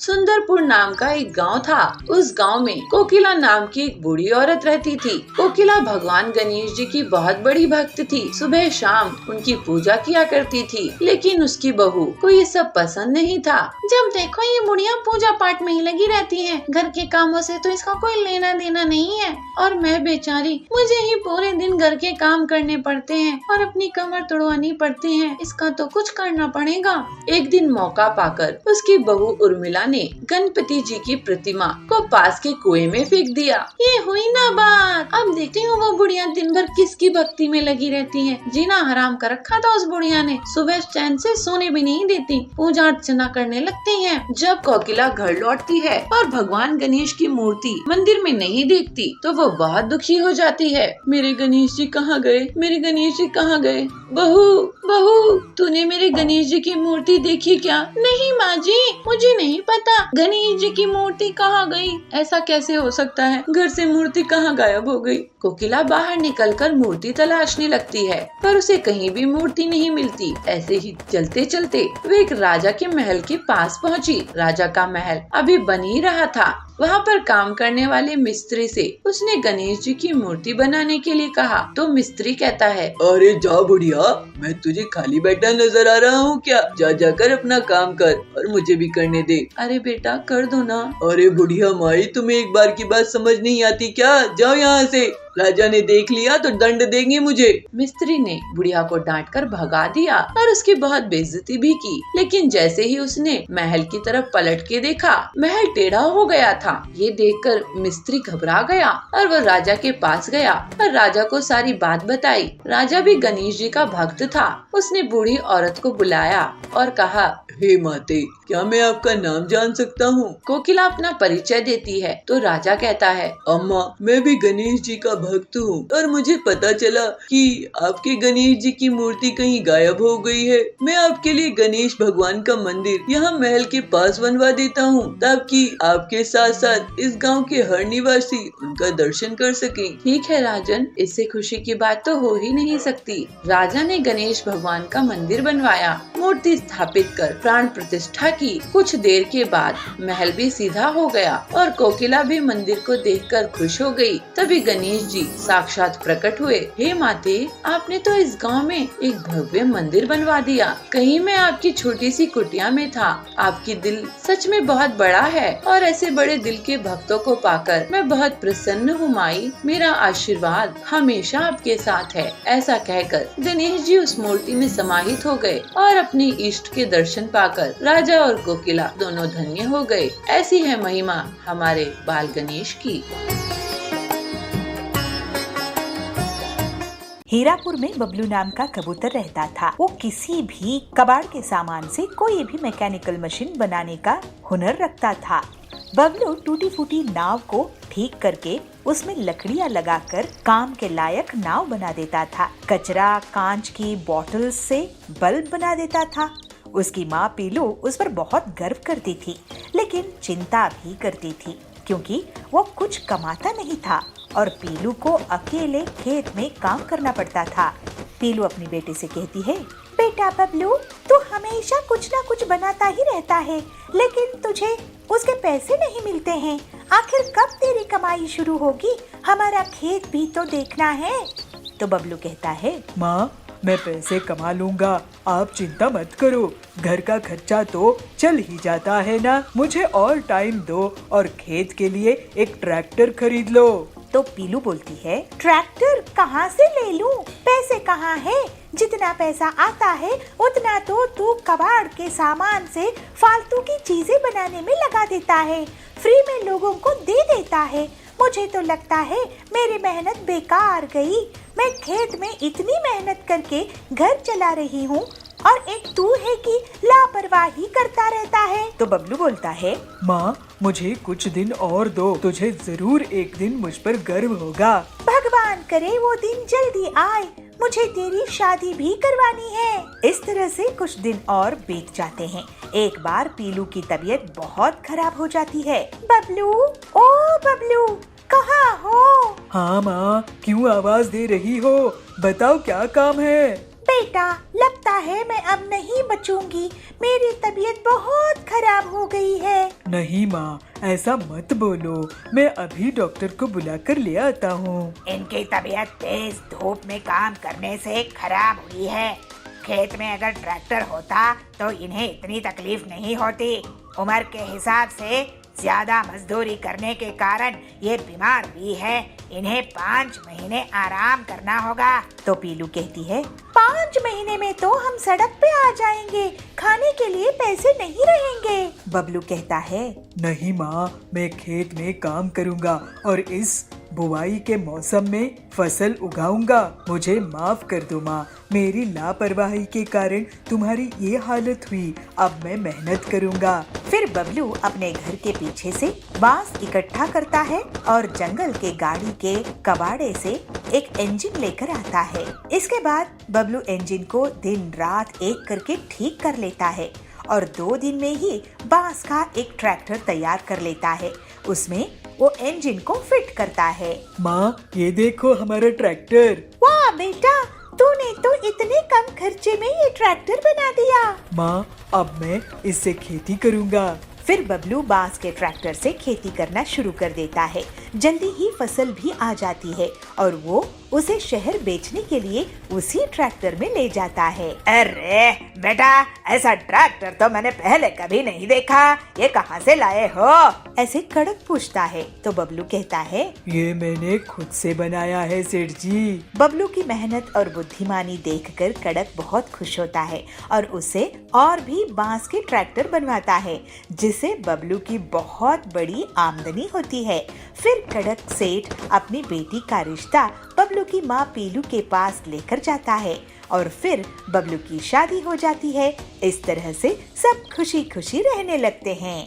सुंदरपुर नाम का एक गांव था। उस गांव में कोकिला नाम की एक बूढ़ी औरत रहती थी। कोकिला भगवान गणेश जी की बहुत बड़ी भक्त थी। सुबह शाम उनकी पूजा किया करती थी, लेकिन उसकी बहू को ये सब पसंद नहीं था। जब देखो ये बुढ़िया पूजा पाठ में ही लगी रहती है, घर के कामों से तो इसका कोई लेना देना नहीं है, और मैं बेचारी, मुझे ही पूरे दिन घर के काम करने पड़ते हैं और अपनी कमर तोड़वानी पड़ती है। इसका तो कुछ करना पड़ेगा। एक दिन मौका पाकर उसकी बहू उर्मिला ने गणपति जी की प्रतिमा को पास के कुएं में फेंक दिया। ये हुई ना बात। अब देखती हूँ वो बुढ़िया दिन भर किसकी भक्ति में लगी रहती है। जीना हराम कर रखा था उस बुढ़िया ने। सुबह चैन से सोने भी नहीं देती, पूजा अर्चना करने लगती है। जब कोकिला घर लौटती है और भगवान गणेश की मूर्ति मंदिर में नहीं देखती तो वो बहुत दुखी हो जाती है। मेरे गणेश जी कहाँ गए? मेरे गणेश जी कहाँ गए? बहू, बहू, तूने मेरे गणेश जी की मूर्ति देखी क्या? नहीं माँ जी, मुझे नहीं पता गणेश जी की मूर्ति कहाँ गई। ऐसा कैसे हो सकता है? घर से मूर्ति कहाँ गायब हो गई? कोकिला बाहर निकलकर मूर्ति तलाशने लगती है, पर उसे कहीं भी मूर्ति नहीं मिलती। ऐसे ही चलते चलते वे एक राजा के महल के पास पहुँची। राजा का महल अभी बन ही रहा था। वहाँ पर काम करने वाले मिस्त्री से उसने गणेश जी की मूर्ति बनाने के लिए कहा तो मिस्त्री कहता है, अरे जा बुढ़िया, मैं तुझे खाली बैठा नजर आ रहा हूँ क्या? जा जाकर अपना काम कर और मुझे भी करने दे। अरे बेटा कर दो ना। अरे बुढ़िया माई, तुम्हें एक बार की बात समझ नहीं आती क्या? जाओ यहाँ से, राजा ने देख लिया तो दंड देंगे मुझे। मिस्त्री ने बुढ़िया को डांटकर भगा दिया और उसकी बहुत बेइज्जती भी की। लेकिन जैसे ही उसने महल की तरफ पलट के देखा, महल टेढ़ा हो गया था। ये देखकर मिस्त्री घबरा गया और वो राजा के पास गया और राजा को सारी बात बताई। राजा भी गणेश जी का भक्त था। उसने बूढ़ी औरत को बुलाया और कहा, हे माते, क्या मैं आपका नाम जान सकता हूँ? कोकिला अपना परिचय देती है तो राजा कहता है, अम्मा, मैं भी गणेश जी का भक्त हूँ और मुझे पता चला कि आपके गणेश जी की मूर्ति कहीं गायब हो गई है। मैं आपके लिए गणेश भगवान का मंदिर यहाँ महल के पास बनवा देता हूँ, ताकि आपके साथ साथ इस गांव के हर निवासी उनका दर्शन कर सके। ठीक है राजन, इससे खुशी की बात तो हो ही नहीं सकती। राजा ने गणेश भगवान का मंदिर बनवाया, मूर्ति स्थापित कर प्राण प्रतिष्ठा की। कुछ देर के बाद महल भी सीधा हो गया और कोकिला भी मंदिर को देखकर खुश हो गई। तभी गणेश जी साक्षात प्रकट हुए। हे माते, आपने तो इस गांव में एक भव्य मंदिर बनवा दिया। कहीं मैं आपकी छोटी सी कुटिया में था। आपकी दिल सच में बहुत बड़ा है और ऐसे बड़े दिल के भक्तों को पाकर मैं बहुत प्रसन्न हूँ माई। मेरा आशीर्वाद हमेशा आपके साथ है। ऐसा कहकर गणेश जी उस मूर्ति में समाहित हो गए और अपने इष्ट के दर्शन पाकर राजा और कोकिला दोनों धन्य हो गए। ऐसी है महिमा हमारे बाल गणेश की। हीरापुर में बबलू नाम का कबूतर रहता था। वो किसी भी कबाड़ के सामान से कोई भी मैकेनिकल मशीन बनाने का हुनर रखता था। बबलू टूटी फूटी नाव को ठीक करके उसमें लकड़ियां लगाकर काम के लायक नाव बना देता था। कचरा कांच की बोतल से बल्ब बना देता था। उसकी माँ पीलू उस पर बहुत गर्व करती थी, लेकिन चिंता भी करती थी, क्योंकि वो कुछ कमाता नहीं था और पीलू को अकेले खेत में काम करना पड़ता था। पीलू अपनी बेटी से कहती है, बेटा बबलू, तू हमेशा कुछ ना कुछ बनाता ही रहता है, लेकिन तुझे उसके पैसे नहीं मिलते हैं। आखिर कब तेरी कमाई शुरू होगी? हमारा खेत भी तो देखना है। तो बबलू कहता है, माँ, मैं पैसे कमा लूंगा, आप चिंता मत करो। घर का खर्चा तो चल ही जाता है ना। मुझे और टाइम दो और खेत के लिए एक ट्रैक्टर खरीद लो। तो पीलू बोलती है, ट्रैक्टर कहाँ से ले लूं? पैसे कहाँ है? जितना पैसा आता है उतना तो तू कबाड़ के सामान से फालतू की चीजें बनाने में लगा देता है, फ्री में लोगों को दे देता है। मुझे तो लगता है मेरी मेहनत बेकार गई। मैं खेत में इतनी मेहनत करके घर चला रही हूँ और एक तू है कि लापरवाही करता रहता है। तो बबलू बोलता है, माँ, मुझे कुछ दिन और दो, तुझे जरूर एक दिन मुझ पर गर्व होगा। भगवान करे वो दिन जल्दी आए, मुझे तेरी शादी भी करवानी है। इस तरह से कुछ दिन और बीत जाते हैं। एक बार पीलू की तबीयत बहुत खराब हो जाती है। बबलू, ओ बबलू, कहाँ हो? हाँ माँ, क्यों आवाज दे रही हो? बताओ क्या काम है? बेटा, लगता है मैं अब नहीं बचूंगी। मेरी तबीयत बहुत खराब हो गई है। नहीं माँ, ऐसा मत बोलो। मैं अभी डॉक्टर को बुलाकर ले आता हूँ। इनकी तबीयत तेज धूप में काम करने से खराब हुई है। खेत में अगर ट्रैक्टर होता तो इन्हें इतनी तकलीफ नहीं होती। उम्र के हिसाब से ज्यादा मजदूरी करने के कारण ये बीमार भी है। इन्हें 5 महीने आराम करना होगा। तो पीलू कहती है, 5 महीने में तो हम सड़क पे आ जाएंगे, खाने के लिए पैसे नहीं रहेंगे। बबलू कहता है, नहीं माँ, मैं खेत में काम करूँगा और इस बुआई के मौसम में फसल उगाऊंगा। मुझे माफ कर दो माँ, मेरी लापरवाही के कारण तुम्हारी ये हालत हुई। अब मैं मेहनत करूँगा। फिर बबलू अपने घर के पीछे से बांस इकट्ठा करता है और जंगल के गाड़ी के कबाड़े से एक इंजन लेकर आता है। इसके बाद बबलू इंजन को दिन रात एक करके ठीक कर लेता है और 2 दिन में ही बांस का एक ट्रैक्टर तैयार कर लेता है। उसमें वो इंजन को फिट करता है। माँ, ये देखो हमारा ट्रैक्टर। वाह बेटा, तूने तो इतने कम खर्चे में ये ट्रैक्टर बना दिया। माँ, अब मैं इससे खेती करूँगा। फिर बबलू बांस के ट्रैक्टर से खेती करना शुरू कर देता है। जल्दी ही फसल भी आ जाती है और वो उसे शहर बेचने के लिए उसी ट्रैक्टर में ले जाता है। अरे बेटा, ऐसा ट्रैक्टर तो मैंने पहले कभी नहीं देखा। ये कहाँ से लाए हो? ऐसे कड़क पूछता है। तो बबलू कहता है, ये मैंने खुद से बनाया है सेठ जी। बबलू की मेहनत और बुद्धिमानी देखकर कड़क बहुत खुश होता है और उसे और भी बांस के ट्रैक्टर बनवाता है, जिससे बबलू की बहुत बड़ी आमदनी होती है। फिर कड़क सेठ अपनी बेटी का रिश्ता बबलू की माँ पीलू के पास लेकर जाता है और फिर बबलू की शादी हो जाती है। इस तरह से सब खुशी खुशी रहने लगते हैं।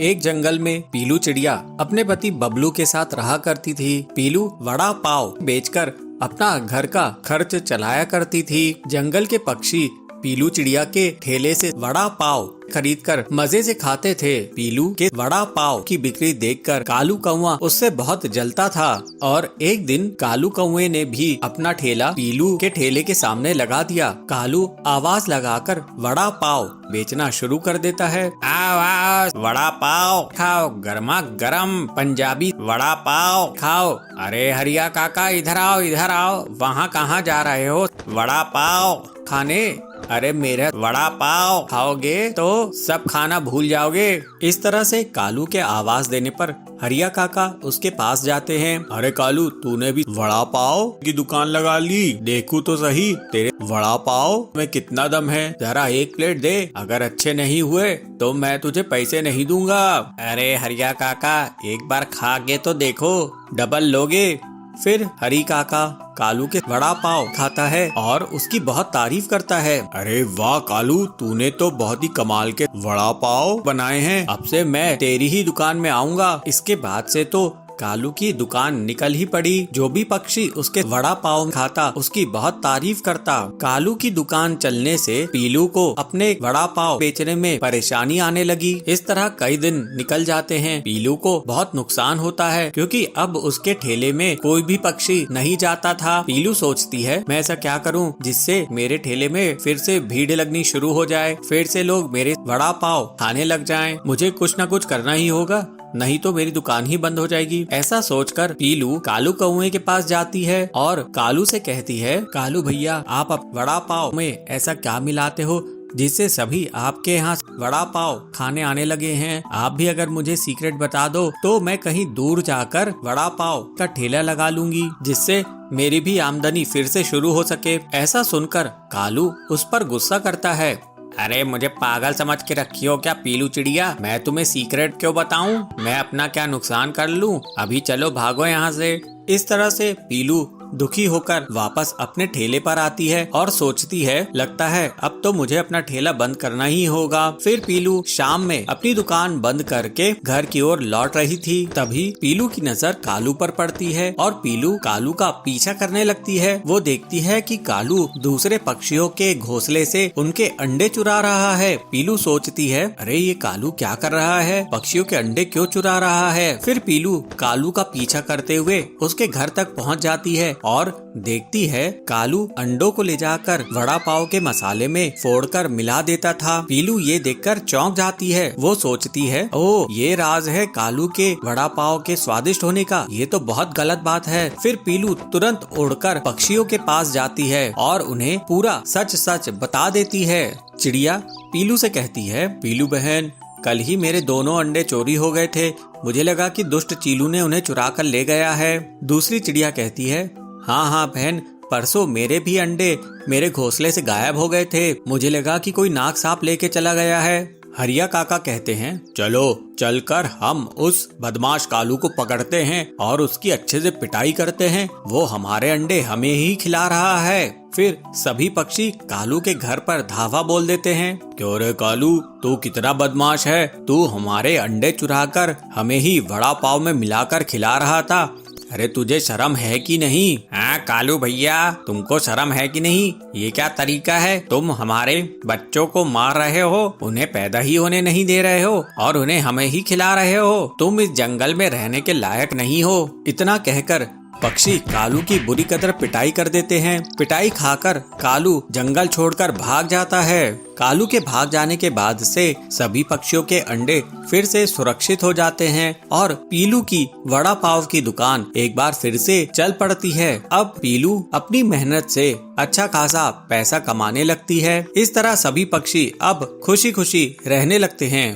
एक जंगल में पीलू चिड़िया अपने पति बबलू के साथ रहा करती थी। पीलू वड़ा पाव बेचकर अपना घर का खर्च चलाया करती थी। जंगल के पक्षी पीलू चिड़िया के ठेले से वड़ा पाव खरीदकर मजे से खाते थे। पीलू के वड़ा पाव की बिक्री देखकर कालू कौवा उससे बहुत जलता था और एक दिन कालू कौवे ने भी अपना ठेला पीलू के ठेले के सामने लगा दिया। कालू आवाज लगाकर वड़ा पाव बेचना शुरू कर देता है। आओ आओ, वड़ा पाव खाओ, गर्मा गर्म पंजाबी वड़ा पाव खाओ। अरे हरिया काका, इधर आओ इधर आओ। वहाँ कहाँ जा रहे हो? वड़ा पाव खाने। अरे मेरा वड़ा पाव खाओगे तो सब खाना भूल जाओगे। इस तरह से कालू के आवाज देने पर हरिया काका उसके पास जाते हैं। अरे कालू, तूने भी वड़ा पाव की दुकान लगा ली? देखूं तो सही तेरे वड़ा पाव में कितना दम है। जरा 1 प्लेट दे, अगर अच्छे नहीं हुए तो मैं तुझे पैसे नहीं दूंगा। अरे हरिया काका, एक बार खा के तो देखो, डबल लोगे। फिर हरी काका कालू के वड़ा पाव खाता है और उसकी बहुत तारीफ करता है। अरे वाह कालू, तूने तो बहुत ही कमाल के वड़ा पाव बनाए हैं। अब से मैं तेरी ही दुकान में आऊंगा। इसके बाद से तो कालू की दुकान निकल ही पड़ी। जो भी पक्षी उसके वड़ा पाव खाता उसकी बहुत तारीफ करता। कालू की दुकान चलने से पीलू को अपने वड़ा पाव बेचने में परेशानी आने लगी। इस तरह कई दिन निकल जाते हैं। पीलू को बहुत नुकसान होता है क्योंकि अब उसके ठेले में कोई भी पक्षी नहीं जाता था। पीलू सोचती है, मैं ऐसा क्या करूं जिससे मेरे ठेले में फिर से भीड़ लगनी शुरू हो जाए, फिर से लोग मेरे वड़ा पाव खाने लग जाएं। मुझे कुछ न कुछ करना ही होगा, नहीं तो मेरी दुकान ही बंद हो जाएगी। ऐसा सोचकर पीलू कालू कौवे के पास जाती है और कालू से कहती है, कालू भैया, आप वड़ा पाव में ऐसा क्या मिलाते हो जिससे सभी आपके यहाँ वड़ा पाव खाने आने लगे हैं? आप भी अगर मुझे सीक्रेट बता दो तो मैं कहीं दूर जाकर वड़ा पाव का ठेला लगा लूंगी, जिससे मेरी भी आमदनी फिर से शुरू हो सके। ऐसा सुनकर कालू उस पर गुस्सा करता है। अरे मुझे पागल समझ के रखी हो क्या पीलू चिड़िया? मैं तुम्हें सीक्रेट क्यों बताऊं? मैं अपना क्या नुकसान कर लूं? अभी चलो भागो यहाँ से। इस तरह से पीलू दुखी होकर वापस अपने ठेले पर आती है और सोचती है लगता है अब तो मुझे अपना ठेला बंद करना ही होगा। फिर पीलू शाम में अपनी दुकान बंद करके घर की ओर लौट रही थी। तभी पीलू की नजर कालू पर पड़ती है और पीलू कालू का पीछा करने लगती है। वो देखती है कि कालू दूसरे पक्षियों के घोंसले से उनके अंडे चुरा रहा है। पीलू सोचती है अरे ये कालू क्या कर रहा है, पक्षियों के अंडे क्यों चुरा रहा है। फिर पीलू कालू का पीछा करते हुए उसके घर तक पहुंच जाती है और देखती है कालू अंडों को ले जाकर वड़ा पाव के मसाले में फोड़कर मिला देता था। पीलू ये देखकर चौंक जाती है। वो सोचती है ओ ये राज है कालू के वड़ा पाव के स्वादिष्ट होने का, ये तो बहुत गलत बात है। फिर पीलू तुरंत उड़कर पक्षियों के पास जाती है और उन्हें पूरा सच सच बता देती है। चिड़िया पीलू से कहती है पीलू बहन, कल ही मेरे दोनों अंडे चोरी हो गए थे, मुझे लगा कि दुष्ट चीलू ने उन्हें चुरा कर ले गया है। दूसरी चिड़िया कहती है हाँ हाँ बहन, परसों मेरे भी अंडे मेरे घोंसले से गायब हो गए थे, मुझे लगा कि कोई नाग सांप लेके चला गया है। हरिया काका कहते हैं चलो चलकर हम उस बदमाश कालू को पकड़ते हैं और उसकी अच्छे से पिटाई करते हैं, वो हमारे अंडे हमें ही खिला रहा है। फिर सभी पक्षी कालू के घर पर धावा बोल देते हैं क्यों रे कालू, तू कितना बदमाश है, तू हमारे अंडे चुराकर हमें ही वड़ा पाव में मिलाकर खिला रहा था, अरे तुझे शर्म है कि नहीं। हाँ कालू भैया, तुमको शर्म है कि नहीं, ये क्या तरीका है, तुम हमारे बच्चों को मार रहे हो, उन्हें पैदा ही होने नहीं दे रहे हो और उन्हें हमें ही खिला रहे हो, तुम इस जंगल में रहने के लायक नहीं हो। इतना कहकर पक्षी कालू की बुरी कदर पिटाई कर देते हैं। पिटाई खाकर कालू जंगल छोड़कर भाग जाता है। कालू के भाग जाने के बाद से सभी पक्षियों के अंडे फिर से सुरक्षित हो जाते हैं और पीलू की वड़ा पाव की दुकान एक बार फिर से चल पड़ती है। अब पीलू अपनी मेहनत से अच्छा खासा पैसा कमाने लगती है। इस तरह सभी पक्षी अब खुशी खुशी रहने लगते हैं।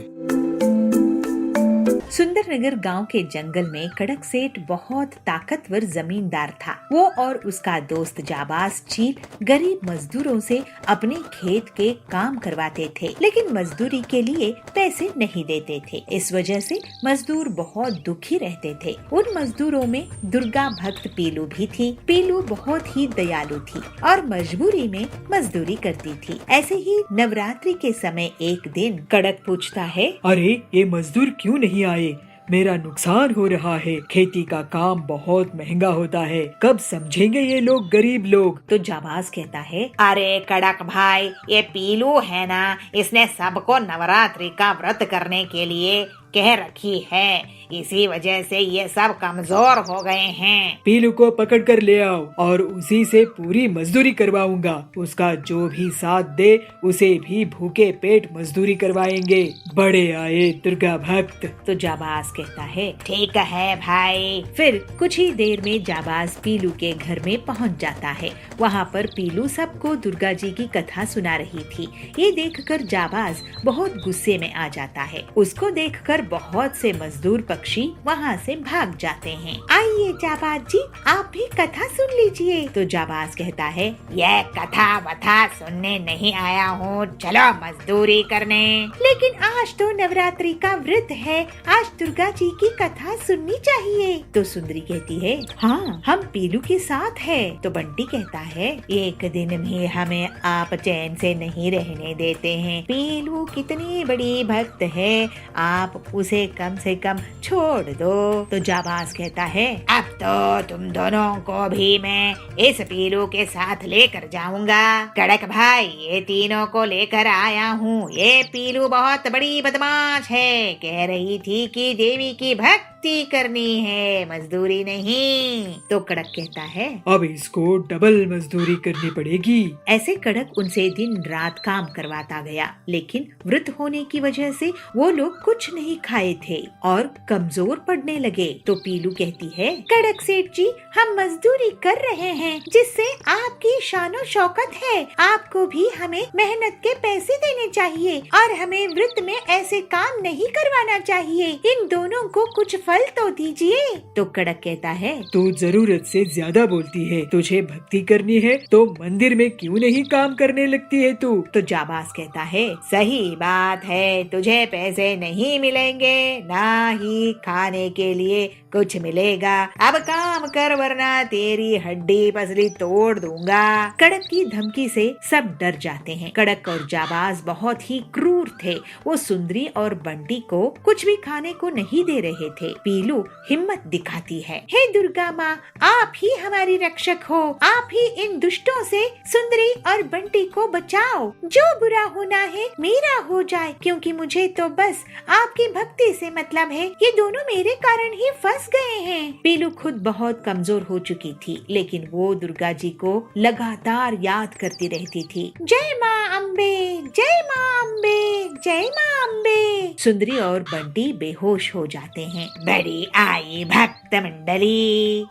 सुंदरनगर गांव के जंगल में कड़क सेठ बहुत ताकतवर जमींदार था। वो और उसका दोस्त जाबाज चील गरीब मजदूरों से अपने खेत के काम करवाते थे, लेकिन मजदूरी के लिए पैसे नहीं देते थे। इस वजह से मजदूर बहुत दुखी रहते थे। उन मजदूरों में दुर्गा भक्त पीलू भी थी। पीलू बहुत ही दयालु थी और मजबूरी में मजदूरी करती थी। ऐसे ही नवरात्रि के समय एक दिन कड़क पूछता है अरे ये मजदूर क्यों नहीं आए, मेरा नुकसान हो रहा है, खेती का काम बहुत महंगा होता है, कब समझेंगे ये लोग गरीब लोग। तो जाबाज कहता है अरे कड़क भाई, ये पीलू है ना, इसने सबको नवरात्रि का व्रत करने के लिए कह रखी है, इसी वजह से ये सब कमजोर हो गए हैं। पीलू को पकड़ कर ले आओ और उसी से पूरी मजदूरी करवाऊंगा, उसका जो भी साथ दे उसे भी भूखे पेट मजदूरी करवाएंगे। बड़े आए दुर्गा भक्त। तो जाबाज कहता है ठीक है भाई। फिर कुछ ही देर में जाबाज पीलू के घर में पहुंच जाता है। वहाँ पर पीलू सबको दुर्गा जी की कथा सुना रही थी। ये देखकर जाबाज बहुत गुस्से में आ जाता है। उसको देखकर बहुत से मजदूर पक्षी वहाँ से भाग जाते हैं। आइए जाबाज जी, आप भी कथा सुन लीजिए। तो जाबाज कहता है यह कथा वथा सुनने नहीं आया हूँ, चलो मजदूरी करने। लेकिन आज तो नवरात्रि का व्रत है, आज दुर्गा जी की कथा सुननी चाहिए। तो सुंदरी कहती है हाँ हम पीलू के साथ है। तो बंटी कहता है एक दिन भी हमें आप चैन से नहीं रहने देते हैं। पीलू कितनी बड़ी भक्त है, आप उसे कम से कम छोड़ दो। तो जाबाज कहता है अब तो तुम दोनों को भी मैं इस पीलू के साथ लेकर जाऊंगा। कड़क भाई, ये तीनों को लेकर आया हूँ। ये पीलू बहुत बड़ी बदमाश है, कह रही थी कि देवी की भक्ति करनी है, मजदूरी नहीं। तो कड़क कहता है अब इसको डबल मजदूरी करनी पड़ेगी। ऐसे कड़क उनसे दिन रात काम करवाता गया, लेकिन व्रत होने की वजह से वो लोग कुछ नहीं खाए थे और कमजोर पड़ने लगे। तो पीलू कहती है कड़क सेठ जी, हम मजदूरी कर रहे हैं जिससे आपकी शानो शौकत है, आपको भी हमें मेहनत के पैसे देने चाहिए और हमें व्रत में ऐसे काम नहीं करवाना चाहिए। इन दोनों को कुछ फल तो दीजिए। तो कड़क कहता है, तू जरूरत से ज्यादा बोलती है। तुझे भक्ति करनी है तो मंदिर में क्यों नहीं काम करने लगती है तू? तो जाबाज कहता है, सही बात है, तुझे पैसे नहीं मिलेंगे, ना ही खाने के लिए कुछ मिलेगा। अब काम कर वरना तेरी हड्डी पसली तोड़ दूंगा। कड़क की धमकी से सब डर जाते हैं। कड़क और जाबाज बहुत ही क्रूर थे। वो सुंदरी और बंटी को कुछ भी खाने को नहीं दे रहे थे। पीलू हिम्मत दिखाती है, हे दुर्गा माँ, आप ही हमारी रक्षक हो, आप ही इन दुष्टों से सुंदरी और बंटी को बचाओ। जो बुरा होना है मेरा हो जाए, क्योंकि मुझे तो बस आपकी भक्ति से मतलब है। ये दोनों मेरे कारण ही फंस गए हैं। पीलू खुद बहुत कमजोर हो चुकी थी, लेकिन वो दुर्गा जी को लगातार याद करती रहती थी। जय माँ अम्बे, जय माँ अम्बे, जय माँ अम्बे। सुंदरी और बंटी बेहोश हो जाते हैं। बड़ी आई भक्त मंडली।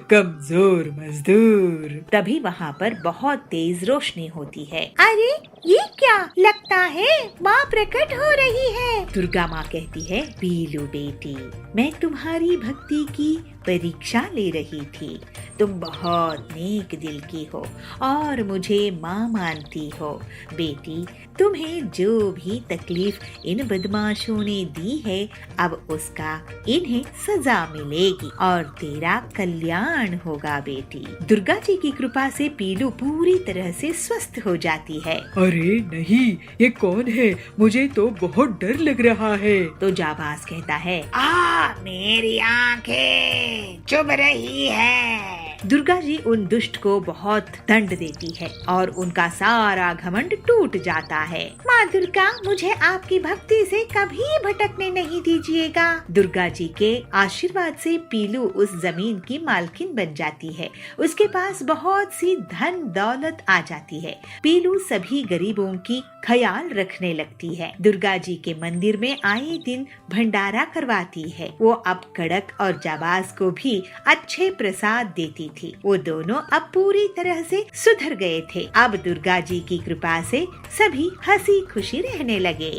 कमजोर मजदूर। तभी वहाँ पर बहुत तेज रोशनी होती है। अरे ये क्या लगता है, माँ प्रकट हो रही है। दुर्गा माँ कहती है, पीलू बेटी, मैं तुम्हारी भक्ति की परीक्षा ले रही थी। तुम बहुत नेक दिल की हो और मुझे माँ मानती हो। बेटी, तुम्हें जो भी तकलीफ इन बदमाशों ने दी है, अब उसका इन्हें सजा मिलेगी और तेरा कल्याण होगा बेटी। दुर्गा जी की कृपा से पीलू पूरी तरह से स्वस्थ हो जाती है। अरे नहीं, ये कौन है? मुझे तो बहुत डर लग रहा है। तो जाबाज कहता है, मेरी आंखें चुभ रही है। दुर्गा जी उन दुष्ट को बहुत दंड देती है और उनका सारा घमंड टूट जाता है। माँ दुर्गा, मुझे आपकी भक्ति से कभी भटकने नहीं दीजिएगा। दुर्गा जी के आशीर्वाद से पीलू उस जमीन की मालकिन बन जाती है। उसके पास बहुत सी धन दौलत आ जाती है। पीलू सभी गरीबों की ख्याल रखने लगती है। दुर्गा जी के मंदिर में आए दिन भंडारा करवाती है। वो अब कड़क और जाबाज को भी अच्छे प्रसाद देती थी। वो दोनों अब पूरी तरह से सुधर गए थे। अब दुर्गा जी की कृपा से सभी हंसी खुशी रहने लगे।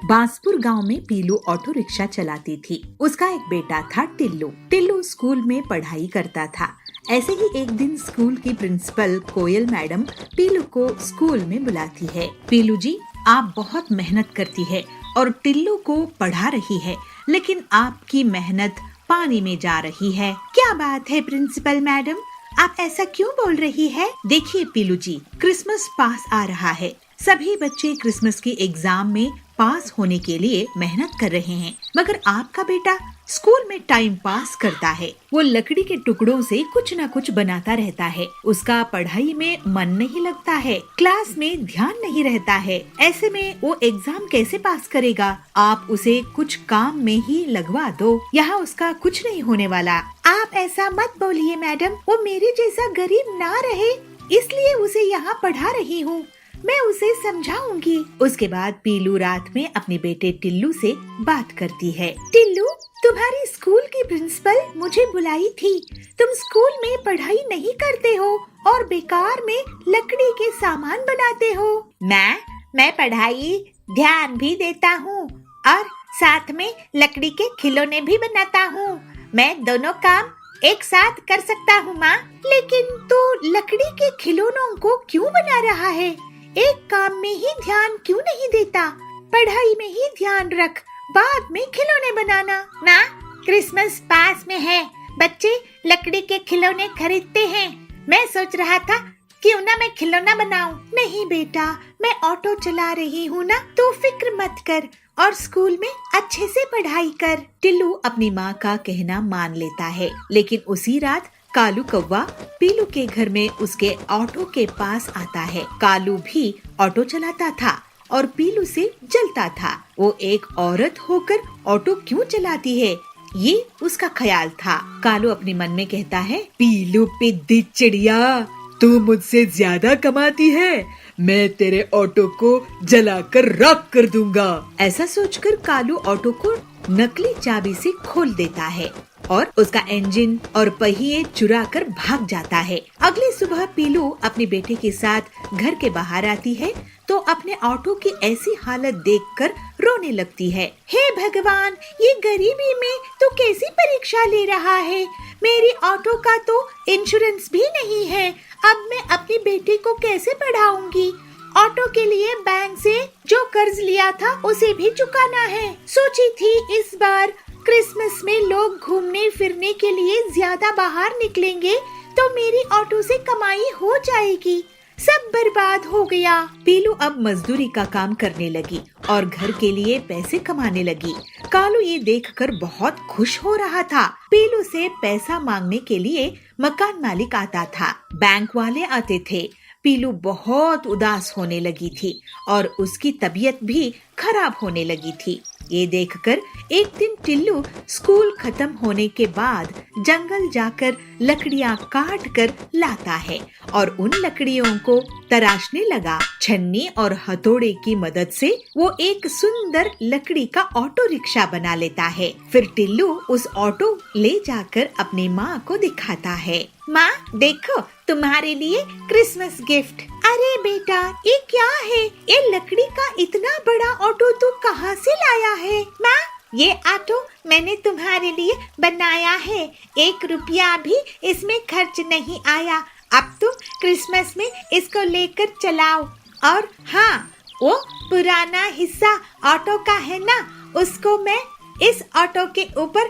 बांसपुर गांव में पीलू ऑटो रिक्शा चलाती थी। उसका एक बेटा था टिल्लू। टिल्लू स्कूल में पढ़ाई करता था। ऐसे ही एक दिन स्कूल की प्रिंसिपल कोयल मैडम पीलू को स्कूल में बुलाती है। पीलू जी, आप बहुत मेहनत करती है और टिल्लू को पढ़ा रही है, लेकिन आपकी मेहनत पानी में जा रही है। क्या बात है प्रिंसिपल मैडम, आप ऐसा क्यों बोल रही है? देखिए पीलू जी, क्रिसमस पास आ रहा है। सभी बच्चे क्रिसमस की एग्जाम में पास होने के लिए मेहनत कर रहे हैं, मगर आपका बेटा स्कूल में टाइम पास करता है। वो लकड़ी के टुकड़ों से कुछ न कुछ बनाता रहता है। उसका पढ़ाई में मन नहीं लगता है, क्लास में ध्यान नहीं रहता है। ऐसे में वो एग्जाम कैसे पास करेगा? आप उसे कुछ काम में ही लगवा दो, यहाँ उसका कुछ नहीं होने वाला। आप ऐसा मत बोलिए मैडम, वो मेरे जैसा गरीब ना रहे, इसलिए उसे यहाँ पढ़ा रही हूँ। मैं उसे समझाऊंगी। उसके बाद पीलू रात में अपने बेटे टिल्लू से बात करती है। टिल्लू, तुम्हारी स्कूल की प्रिंसिपल मुझे बुलाई थी। तुम स्कूल में पढ़ाई नहीं करते हो और बेकार में लकड़ी के सामान बनाते हो। मैं पढ़ाई ध्यान भी देता हूँ और साथ में लकड़ी के खिलौने भी बनाता हूँ। मैं दोनों काम एक साथ कर सकता हूँ माँ। लेकिन तू लकड़ी के खिलौनों को क्यों बना रहा है? एक काम में ही ध्यान क्यों नहीं देता? पढ़ाई में ही ध्यान रख, बाद में खिलौने बनाना। माँ, क्रिसमस पास में है, बच्चे लकड़ी के खिलौने खरीदते हैं। मैं सोच रहा था क्यों ना मैं खिलौना बनाऊं। नहीं बेटा, मैं ऑटो चला रही हूँ ना, तो फिक्र मत कर और स्कूल में अच्छे से पढ़ाई कर। टिल्लू अपनी माँ का कहना मान लेता है, लेकिन उसी रात कालू कौवा पीलू के घर में उसके ऑटो के पास आता है। कालू भी ऑटो चलाता था और पीलू से जलता था। वो एक औरत होकर ऑटो क्यों चलाती है, ये उसका ख्याल था। कालू अपने मन में कहता है, पीलू पिद्दी चिड़िया, तू मुझसे ज्यादा कमाती है, मैं तेरे ऑटो को जलाकर राख कर दूंगा। ऐसा सोचकर कालू ऑटो को नकली चाबी से खोल देता है और उसका इंजन और पहिए चुरा कर भाग जाता है। अगली सुबह पीलू अपने बेटे के साथ घर के बाहर आती है तो अपने ऑटो की ऐसी हालत देखकर रोने लगती है। हे भगवान, ये गरीबी में तो कैसी परीक्षा ले रहा है। मेरी ऑटो का तो इंश्योरेंस भी नहीं है। अब मैं अपने बेटे को कैसे पढ़ाऊंगी। ऑटो के लिए बैंक से जो कर्ज लिया था उसे भी चुकाना है। सोची थी इस बार क्रिसमस में लोग घूमने फिरने के लिए ज्यादा बाहर निकलेंगे तो मेरी ऑटो से कमाई हो जाएगी। सब बर्बाद हो गया। पीलू अब मजदूरी का काम करने लगी और घर के लिए पैसे कमाने लगी। कालू ये देखकर बहुत खुश हो रहा था। पीलू से पैसा मांगने के लिए मकान मालिक आता था, बैंक वाले आते थे। पीलू बहुत उदास होने लगी थी और उसकी तबीयत भी खराब होने लगी थी। ये देखकर एक दिन टिल्लू स्कूल खत्म होने के बाद जंगल जाकर लकड़ियाँ काट कर लाता है और उन लकड़ियों को तराशने लगा। छन्नी और हथौड़े की मदद से वो एक सुंदर लकड़ी का ऑटो रिक्शा बना लेता है। फिर टिल्लू उस ऑटो ले जाकर अपनी माँ को दिखाता है। माँ देखो, तुम्हारे लिए क्रिसमस गिफ्ट। अरे बेटा, ये क्या है? ये लकड़ी का इतना बड़ा ऑटो तू कहाँ से लाया है? माँ, ये ऑटो मैंने तुम्हारे लिए बनाया है। 1 रुपया भी इसमें खर्च नहीं आया। अब तुम क्रिसमस में इसको लेकर चलाओ। और हाँ, वो पुराना हिस्सा ऑटो का है ना, उसको मैं इस ऑटो के ऊपर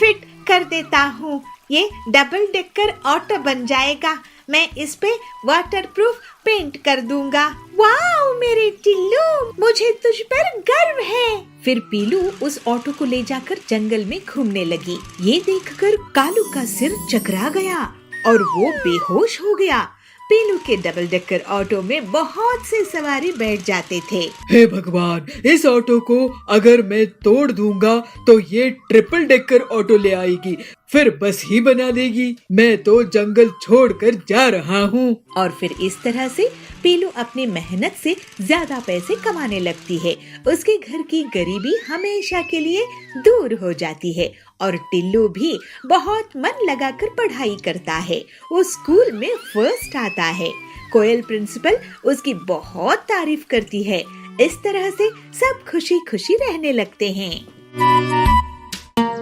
फिट कर देता हूँ। ये डबल डेकर ऑटो बन जाएगा। मैं इस पे वाटरप्रूफ पेंट कर दूंगा। वाओ मेरे टिल्लू, मुझे तुझ पर गर्व है। फिर पीलू उस ऑटो को ले जाकर जंगल में घूमने लगी। ये देखकर कालू का सिर चकरा गया और वो बेहोश हो गया। पीलू के डबल डेकर ऑटो में बहुत से सवारी बैठ जाते थे। हे भगवान, इस ऑटो को अगर मैं तोड़ दूंगा तो ये ट्रिपल डेकर ऑटो ले आएगी, फिर बस ही बना देगी। मैं तो जंगल छोड़कर जा रहा हूँ। और फिर इस तरह से पीलू अपनी मेहनत से ज्यादा पैसे कमाने लगती है। उसके घर की गरीबी हमेशा के लिए दूर हो जाती है और टिल्लू भी बहुत मन लगाकर पढ़ाई करता है। वो स्कूल में फर्स्ट आता है। कोयल प्रिंसिपल उसकी बहुत तारीफ करती है। इस तरह से सब खुशी खुशी रहने लगते हैं।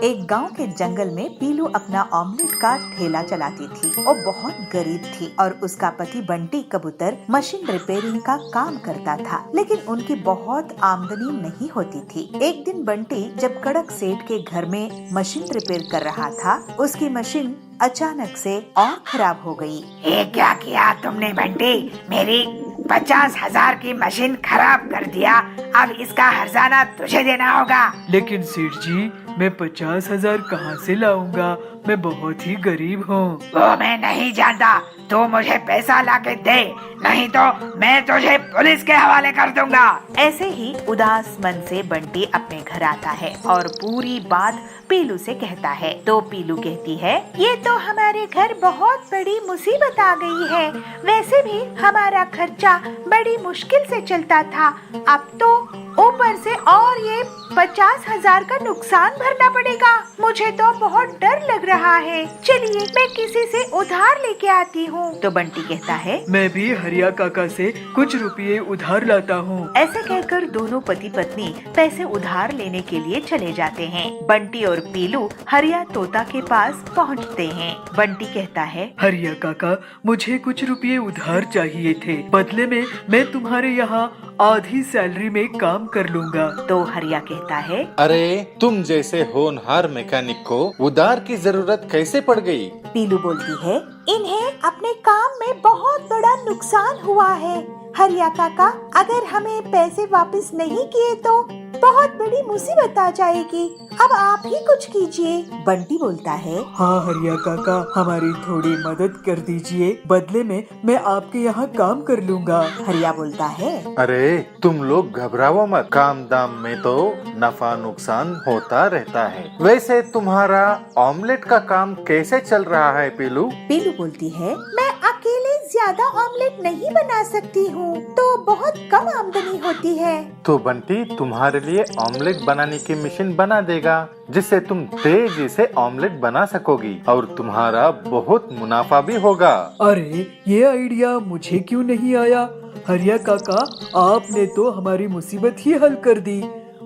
एक गांव के जंगल में पीलू अपना ऑमलेट का ठेला चलाती थी। वो बहुत गरीब थी और उसका पति बंटी कबूतर मशीन रिपेयरिंग का काम करता था, लेकिन उनकी बहुत आमदनी नहीं होती थी। एक दिन बंटी जब कड़क सेठ के घर में मशीन रिपेयर कर रहा था, उसकी मशीन अचानक से और खराब हो गई। ये क्या किया तुमने बंटी? मेरी 50,000 की मशीन खराब कर दिया। अब इसका हर्जाना तुझे देना होगा। लेकिन सेठ जी, मैं 50,000 कहाँ से लाऊंगा? मैं बहुत ही गरीब हूँ। वो मैं नहीं जानता, तू मुझे पैसा लाके दे, नहीं तो मैं तुझे पुलिस के हवाले कर दूंगा। ऐसे ही उदास मन से बंटी अपने घर आता है और पूरी बात पीलू से कहता है। तो पीलू कहती है, ये तो हमारे घर बहुत बड़ी मुसीबत आ गई है। वैसे भी हमारा खर्चा बड़ी मुश्किल से चलता था, अब तो ऊपर से और ये 50,000 का नुकसान भरना पड़ेगा। मुझे तो बहुत डर लग रहा है। चलिए मैं किसी से उधार लेके आती हूँ। तो बंटी कहता है, मैं भी हरिया काका से कुछ रुपये उधार लाता हूँ। ऐसे कहकर दोनों पति पत्नी पैसे उधार लेने के लिए चले जाते हैं। बंटी और पीलू हरिया तोता के पास पहुँचते हैं। बंटी कहता है, हरिया काका, मुझे कुछ रुपये उधार चाहिए थे। बदले में मैं तुम्हारे यहाँ आधी सैलरी में काम कर लूँगा। तो हरिया कहता है, अरे तुम जैसे होनहार मैकेनिक को उधार की जरूरत कैसे पड़ गई? पीलू बोलती है, इन्हें अपने काम में बहुत बड़ा नुकसान हुआ है। हरिया काका, अगर हमें पैसे वापस नहीं किए तो बहुत बड़ी मुसीबत आ जाएगी। अब आप ही कुछ कीजिए। बंटी बोलता है, हाँ हरिया काका, हमारी थोड़ी मदद कर दीजिए, बदले में मैं आपके यहाँ काम कर लूँगा। हरिया बोलता है, अरे तुम लोग घबराओ मत, काम दाम में तो नफा नुकसान होता रहता है। वैसे तुम्हारा ऑमलेट का काम कैसे चल रहा है पीलू? पीलू बोलती है, मैं अकेले ज्यादा ऑमलेट नहीं बना सकती हूँ, तो बहुत कम आमदनी होती है। तो बंटी तुम्हारे लिए ऑमलेट बनाने की मशीन बना देगा, जिससे तुम तेजी से ऑमलेट बना सकोगी और तुम्हारा बहुत मुनाफा भी होगा। अरे ये आइडिया मुझे क्यों नहीं आया? हरिया काका, आपने तो हमारी मुसीबत ही हल कर दी।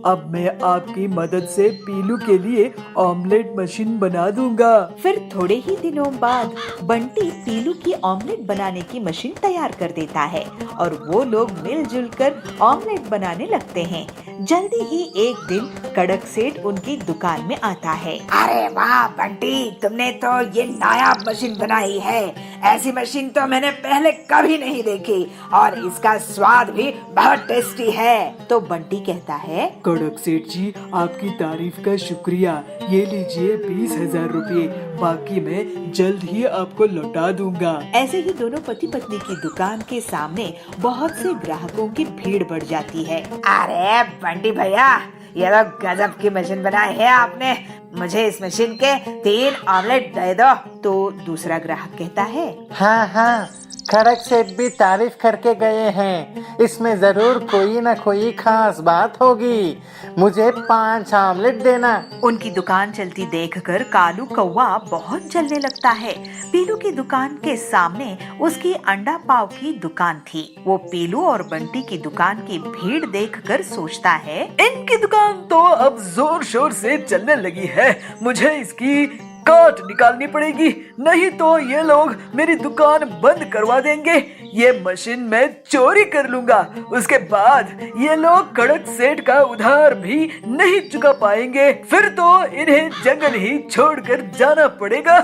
अब मैं आपकी मदद से पीलू के लिए ऑमलेट मशीन बना दूंगा। फिर थोड़े ही दिनों बाद बंटी पीलू की ऑमलेट बनाने की मशीन तैयार कर देता है और वो लोग मिलजुल कर ऑमलेट बनाने लगते हैं। जल्दी ही एक दिन कड़क सेठ उनकी दुकान में आता है। अरे वाह बंटी, तुमने तो ये नायाब मशीन बनाई है। ऐसी मशीन तो मैंने पहले कभी नहीं देखी और इसका स्वाद भी बहुत टेस्टी है। तो बंटी कहता है, कड़क सेठ जी, आपकी तारीफ का शुक्रिया। ये लीजिए 20,000 रुपये, बाकी मैं जल्द ही आपको लौटा दूंगा। ऐसे ही दोनों पति पत्नी की दुकान के सामने बहुत से ग्राहकों की भीड़ बढ़ जाती है। अरे बंटी भैया, ये तो गजब की मशीन बनाई है आपने। मुझे इस मशीन के 3 ऑमलेट दे दो। तो दूसरा ग्राहक कहता है, हाँ हाँ, खड़क सेठ भी तारीफ करके गए हैं। इसमें जरूर कोई न कोई खास बात होगी। मुझे 5 ऑमलेट देना। उनकी दुकान चलती देखकर कालू कौवा बहुत जलने लगता है। पीलू की दुकान के सामने उसकी अंडा पाव की दुकान थी। वो पीलू और बंटी की दुकान की भीड़ देखकर सोचता है, इनकी दुकान तो अब जोर शोर से चलने लगी है। मुझे इसकी काट निकालनी पड़ेगी, नहीं तो ये लोग मेरी दुकान बंद करवा देंगे। ये मशीन मैं चोरी कर लूंगा, उसके बाद ये लोग कड़क सेठ का उधार भी नहीं चुका पाएंगे। फिर तो इन्हें जंगल ही छोड़कर जाना पड़ेगा।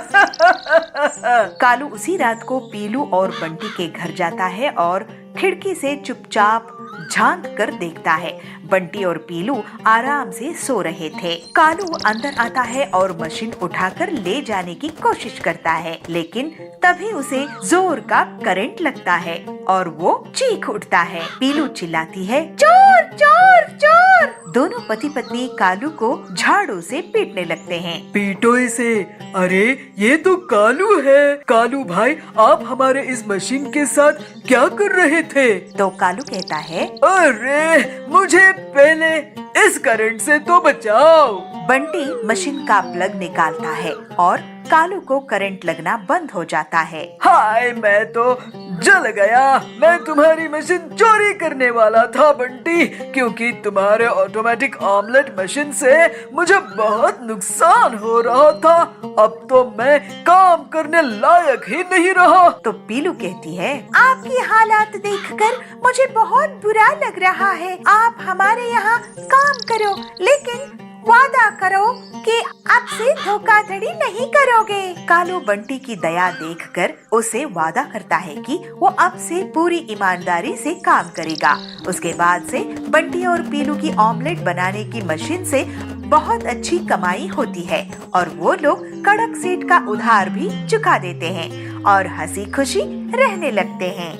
कालू उसी रात को पीलू और बंटी के घर जाता है और खिड़की से चुपचाप झांक कर देखता है। बंटी और पीलू आराम से सो रहे थे। कालू अंदर आता है और मशीन उठाकर ले जाने की कोशिश करता है, लेकिन तभी उसे जोर का करंट लगता है और वो चीख उठता है। पीलू चिल्लाती है, चोर चोर चोर। दोनों पति पत्नी कालू को झाड़ू से पीटने लगते हैं। पीटो इसे। अरे ये तो कालू है। कालू भाई, आप हमारे इस मशीन के साथ क्या कर रहे थे? तो कालू कहता है, अरे मुझे पहले इस करंट से तो बचाओ। बंटी मशीन का प्लग निकालता है और कालू को करंट लगना बंद हो जाता है। हाय, मैं तो जल गया। मैं तुम्हारी मशीन चोरी करने वाला था बंटी, क्योंकि तुम्हारे ऑटोमेटिक ऑमलेट मशीन से मुझे बहुत नुकसान हो रहा था। अब तो मैं काम करने लायक ही नहीं रहा। तो पीलू कहती है, आपकी हालात देखकर मुझे बहुत बुरा लग रहा है। आप हमारे यहाँ काम करो, लेकिन वादा करो कि अब से धोखाधड़ी नहीं करोगे। कालू बंटी की दया देखकर उसे वादा करता है कि वो अब से पूरी ईमानदारी से काम करेगा। उसके बाद से बंटी और पीलू की ऑमलेट बनाने की मशीन से बहुत अच्छी कमाई होती है और वो लोग कड़क सेठ का उधार भी चुका देते हैं और हंसी खुशी रहने लगते हैं।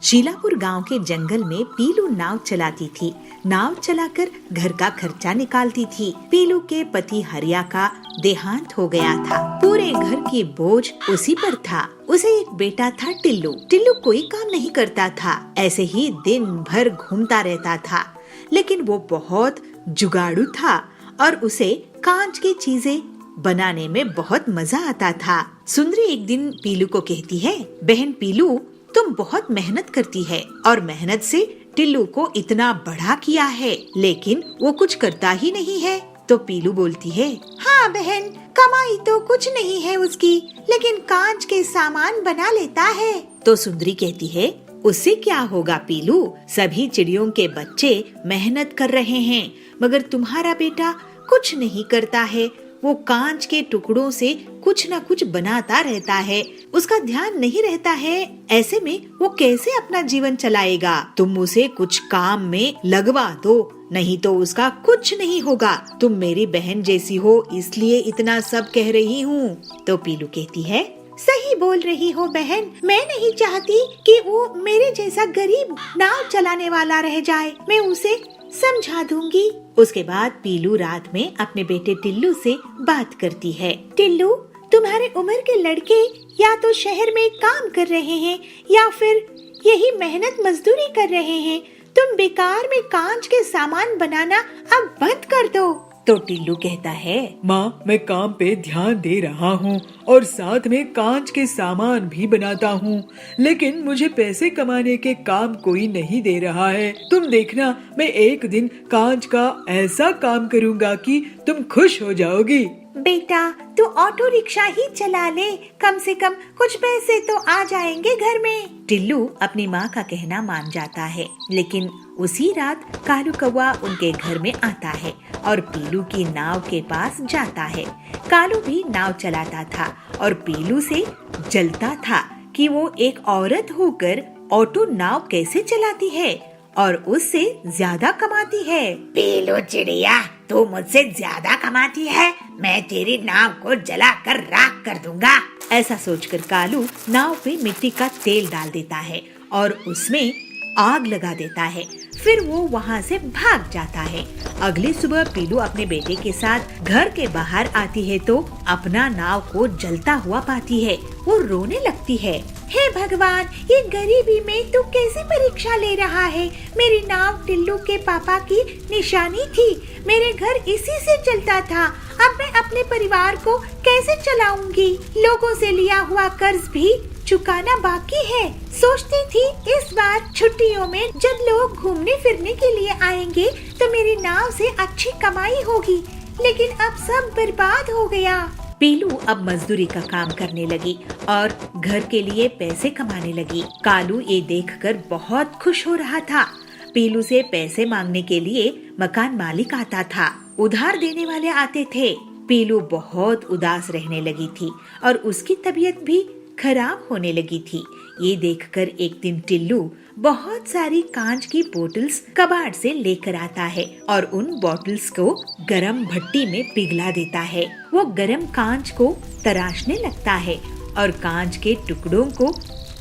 शीलापुर गांव के जंगल में पीलू नाव चलाती थी। नाव चलाकर घर का खर्चा निकालती थी। पीलू के पति हरिया का देहांत हो गया था। पूरे घर की बोझ उसी पर था। उसे एक बेटा था टिल्लू। टिल्लू कोई काम नहीं करता था, ऐसे ही दिन भर घूमता रहता था, लेकिन वो बहुत जुगाड़ू था और उसे कांच की चीजें बनाने में बहुत मजा आता था। सुंदरी एक दिन पीलू को कहती है, बहन पीलू, तुम बहुत मेहनत करती है और मेहनत से टिल्लू को इतना बड़ा किया है, लेकिन वो कुछ करता ही नहीं है। तो पीलू बोलती है, हाँ बहन, कमाई तो कुछ नहीं है उसकी, लेकिन कांच के सामान बना लेता है। तो सुंदरी कहती है, उससे क्या होगा पीलू, सभी चिड़ियों के बच्चे मेहनत कर रहे हैं, मगर तुम्हारा बेटा कुछ नहीं करता है। वो कांच के टुकड़ों से कुछ न कुछ बनाता रहता है, उसका ध्यान नहीं रहता है। ऐसे में वो कैसे अपना जीवन चलाएगा? तुम उसे कुछ काम में लगवा दो, नहीं तो उसका कुछ नहीं होगा। तुम मेरी बहन जैसी हो, इसलिए इतना सब कह रही हूँ। तो पीलू कहती है, सही बोल रही हो बहन, मैं नहीं चाहती कि वो मेरे जैसा गरीब नाव चलाने वाला रह जाए। मैं उसे समझा दूंगी। उसके बाद पीलू रात में अपने बेटे टिल्लू से बात करती है। टिल्लू, तुम्हारे उम्र के लड़के या तो शहर में काम कर रहे हैं या फिर यही मेहनत मजदूरी कर रहे हैं। तुम बेकार में कांच के सामान बनाना अब बंद कर दो। तो टिल्लू कहता है, माँ मैं काम पे ध्यान दे रहा हूँ और साथ में कांच के सामान भी बनाता हूँ, लेकिन मुझे पैसे कमाने के काम कोई नहीं दे रहा है। तुम देखना, मैं एक दिन कांच का ऐसा काम करूँगा कि तुम खुश हो जाओगी। बेटा तू ऑटो रिक्शा ही चला ले, कम से कम कुछ पैसे तो आ जाएंगे घर में। टिल्लू अपनी माँ का कहना मान जाता है, लेकिन उसी रात कालू कौवा उनके घर में आता है और पीलू की नाव के पास जाता है। कालू भी नाव चलाता था और पीलू से जलता था कि वो एक औरत होकर ऑटो नाव कैसे चलाती है और उससे ज्यादा कमाती है। पीलू चिड़िया, तू मुझसे ज्यादा कमाती है, मैं तेरी नाव को जला कर राख कर दूंगा। ऐसा सोचकर कालू नाव पे मिट्टी का तेल डाल देता है और उसमें आग लगा देता है। फिर वो वहाँ से भाग जाता है। अगली सुबह पीलू अपने बेटे के साथ घर के बाहर आती है तो अपना नाव को जलता हुआ पाती है। वो रोने लगती है, हे भगवान, ये गरीबी में तू कैसी परीक्षा ले रहा है। मेरी नाव टिल्लू के पापा की निशानी थी, मेरे घर इसी से चलता था। अब मैं अपने परिवार को कैसे चलाऊंगी? लोगों से लिया हुआ कर्ज भी चुकाना बाकी है। सोचती थी इस बार छुट्टियों में जब लोग घूमने फिरने के लिए आएंगे तो मेरी नाव से अच्छी कमाई होगी, लेकिन अब सब बर्बाद हो गया। पीलू अब मजदूरी का काम करने लगी और घर के लिए पैसे कमाने लगी। कालू ये देखकर बहुत खुश हो रहा था। पीलू से पैसे मांगने के लिए मकान मालिक आता था, उधार देने वाले आते थे। पीलू बहुत उदास रहने लगी थी और उसकी तबीयत भी खराब होने लगी थी। ये देखकर एक दिन टिल्लू बहुत सारी कांच की बोतल्स कबाड़ से लेकर आता है और उन बोतल्स को गरम भट्टी में पिघला देता है। वो गरम कांच को तराशने लगता है और कांच के टुकड़ों को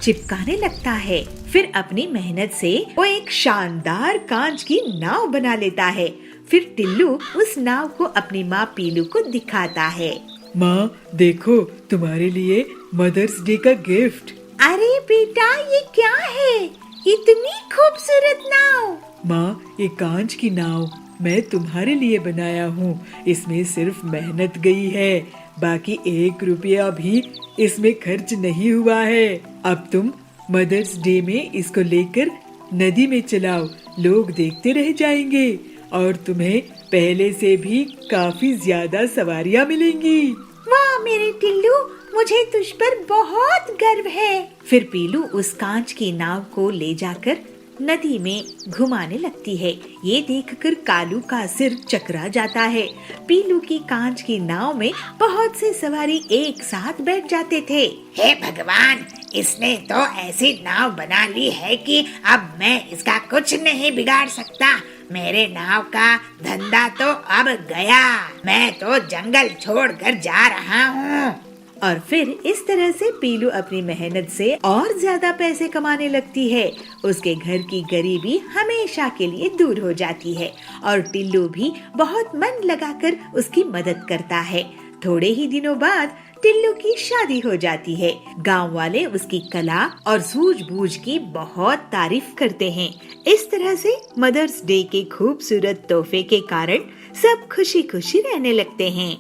चिपकाने लगता है। फिर अपनी मेहनत से वो एक शानदार कांच की नाव बना लेता है। फिर टिल्लू उस नाव को अपनी माँ पीलू को दिखाता है। माँ देखो, तुम्हारे लिए मदर्स डे का गिफ्ट। अरे बेटा, ये क्या है? इतनी खूबसूरत नाव। माँ, ये कांच की नाव मैं तुम्हारे लिए बनाया हूँ। इसमें सिर्फ मेहनत गई है, बाकी 1 रुपया भी इसमें खर्च नहीं हुआ है। अब तुम मदर्स डे में इसको लेकर नदी में चलाओ, लोग देखते रह जाएंगे और तुम्हें पहले से भी काफी ज्यादा सवारियाँ मिलेंगी। वाह मेरे टिल्लू, मुझे तुझ पर बहुत गर्व है। फिर पीलू उस कांच की नाव को ले जाकर नदी में घुमाने लगती है। ये देखकर कालू का सिर चकरा जाता है। पीलू की कांच की नाव में बहुत से सवारी एक साथ बैठ जाते थे। हे भगवान, इसने तो ऐसी नाव बना ली है कि अब मैं इसका कुछ नहीं बिगाड़ सकता। मेरे नाव का धंधा तो अब गया, मैं तो जंगल छोड़कर जा रहा हूँ। और फिर इस तरह से पीलू अपनी मेहनत से और ज्यादा पैसे कमाने लगती है। उसके घर की गरीबी हमेशा के लिए दूर हो जाती है और टिल्लू भी बहुत मन लगाकर उसकी मदद करता है। थोड़े ही दिनों बाद टिल्लू की शादी हो जाती है। गांव वाले उसकी कला और सूझबूझ की बहुत तारीफ करते हैं। इस तरह से मदर्स डे के खूबसूरत तोहफे के कारण सब खुशी खुशी रहने लगते हैं।